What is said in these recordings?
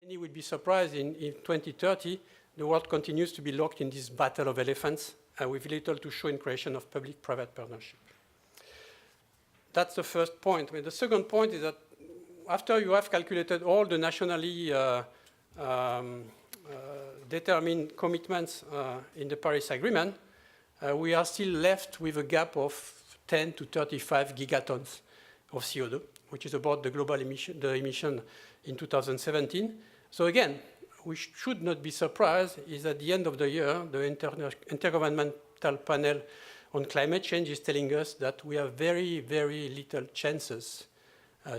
Many will be surprised in 2030, the world continues to be locked in this battle of elephants with little to show in creation of public-private partnership. That's the first point. The second point is that after you have calculated all the nationally determined commitments in the Paris Agreement, we are still left with a gap of 10 to 35 gigatons of CO2, which is about the global emission in 2017. So again, we should not be surprised is at the end of the year, the Intergovernmental Panel on Climate Change is telling us that we have very, very little chances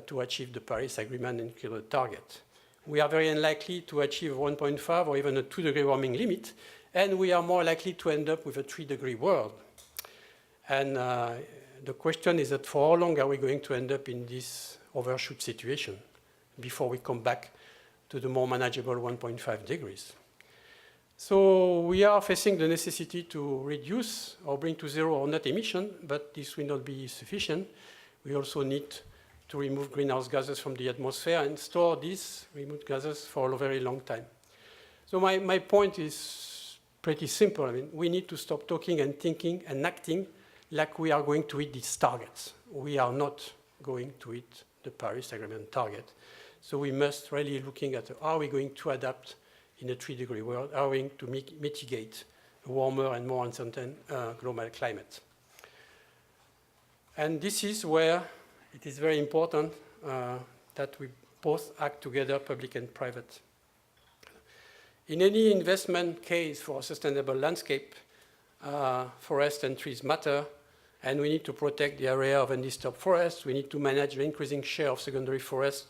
to achieve the Paris Agreement and kill the target. We are very unlikely to achieve 1.5 or even a 2-degree warming limit, and we are more likely to end up with a 3-degree world. And the question is that for how long are we going to end up in this overshoot situation before we come back to the more manageable 1.5 degrees? So we are facing the necessity to reduce or bring to zero our net emission, but this will not be sufficient. We also need to remove greenhouse gases from the atmosphere and store these removed gases for a very long time. So my point is pretty simple. I mean, we need to stop talking and thinking and acting like we are going to hit these targets. We are not going to hit the Paris Agreement target. So we must really looking at are we going to adapt in a 3-degree world? Are we going to mitigate a warmer and more uncertain global climate? And this is where it is very important that we both act together, public and private. In any investment case for a sustainable landscape, forests and trees matter, and we need to protect the area of undisturbed forests. We need to manage the increasing share of secondary forests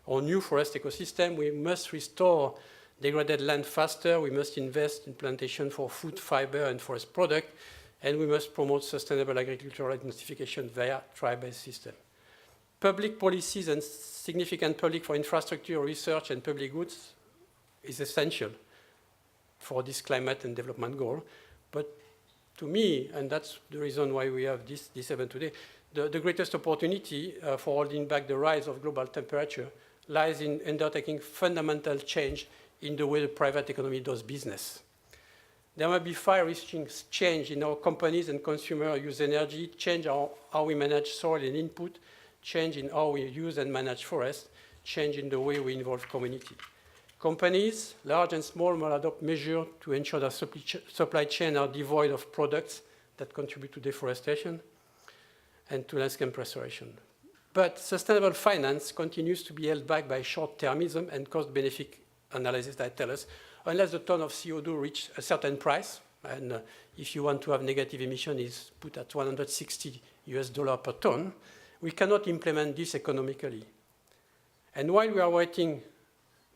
or new forest ecosystem. We must restore degraded land faster. We must invest in plantation for food, fiber, and forest product, and we must promote sustainable agricultural intensification via tribe-based system. Public policies and significant public for infrastructure, research, and public goods is essential for this climate and development goal. But to me, and that's the reason why we have this event today, the greatest opportunity for holding back the rise of global temperature lies in undertaking fundamental change in the way the private economy does business. There must be far-reaching change in how companies and consumers use energy, change how we manage soil and input, change in how we use and manage forests, change in the way we involve community. Companies, large and small, must adopt measures to ensure that supply chains are devoid of products that contribute to deforestation and to landscape restoration. But sustainable finance continues to be held back by short-termism and cost-benefit analysis that tell us unless the ton of CO2 reaches a certain price, and if you want to have negative emission is put at $160 per ton, we cannot implement this economically. And while we are waiting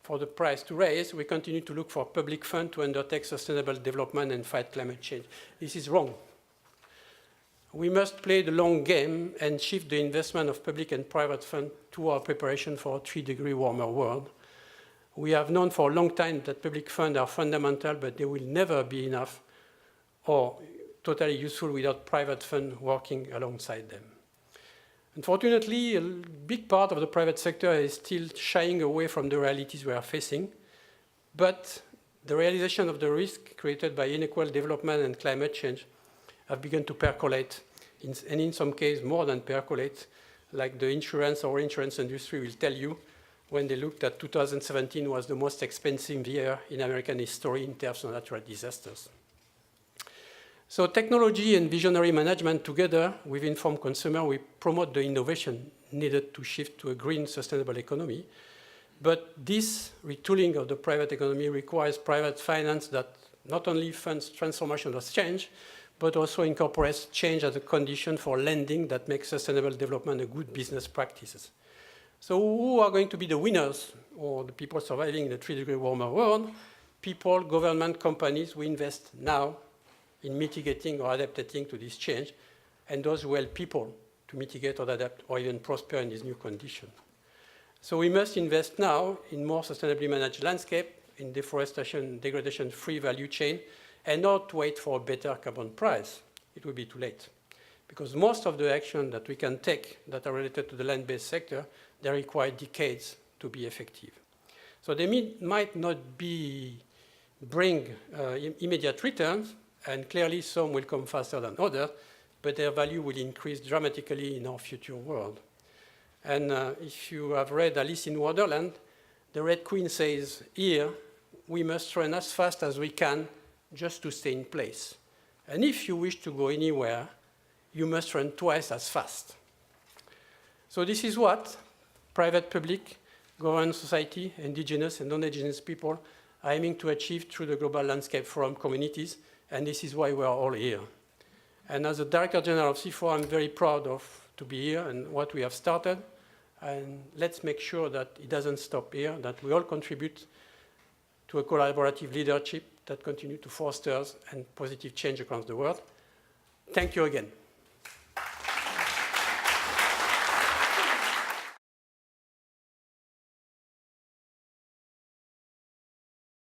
for the price to raise, we continue to look for public funds to undertake sustainable development and fight climate change. This is wrong. We must play the long game and shift the investment of public and private funds to our preparation for a 3-degree warmer world. We have known for a long time that public funds are fundamental, but they will never be enough or totally useful without private funds working alongside them. Unfortunately, a big part of the private sector is still shying away from the realities we are facing, but the realization of the risk created by unequal development and climate change have begun to percolate, and in some cases more than percolate, like the insurance or insurance industry will tell you when they looked at 2017 was the most expensive year in American history in terms of natural disasters. So technology and visionary management together with informed consumer, we promote the innovation needed to shift to a green, sustainable economy. But this retooling of the private economy requires private finance that not only funds transformational change, but also incorporates change as a condition for lending that makes sustainable development a good business practices. So who are going to be the winners or the people surviving in a 3-degree warmer world? People, government, companies, we invest now in mitigating or adapting to this change, and those who help people to mitigate or adapt or even prosper in this new condition. So we must invest now in more sustainably managed landscape, in deforestation, degradation-free value chain, and not wait for a better carbon price. It will be too late. Because most of the action that we can take that are related to the land-based sector, they require decades to be effective. So they might not bring immediate returns, and clearly some will come faster than others, but their value will increase dramatically in our future world. And if you have read Alice in Wonderland, the Red Queen says, here, we must run as fast as we can just to stay in place. And if you wish to go anywhere, you must run twice as fast. So this is what private, public, government, society, indigenous and non-indigenous people are aiming to achieve through the Global Landscape Forum communities, and this is why we are all here. And as the Director General of CIFOR, I'm very proud to be here and what we have started, and let's make sure that it doesn't stop here, that we all contribute to a collaborative leadership that continue to foster and positive change across the world. Thank you again.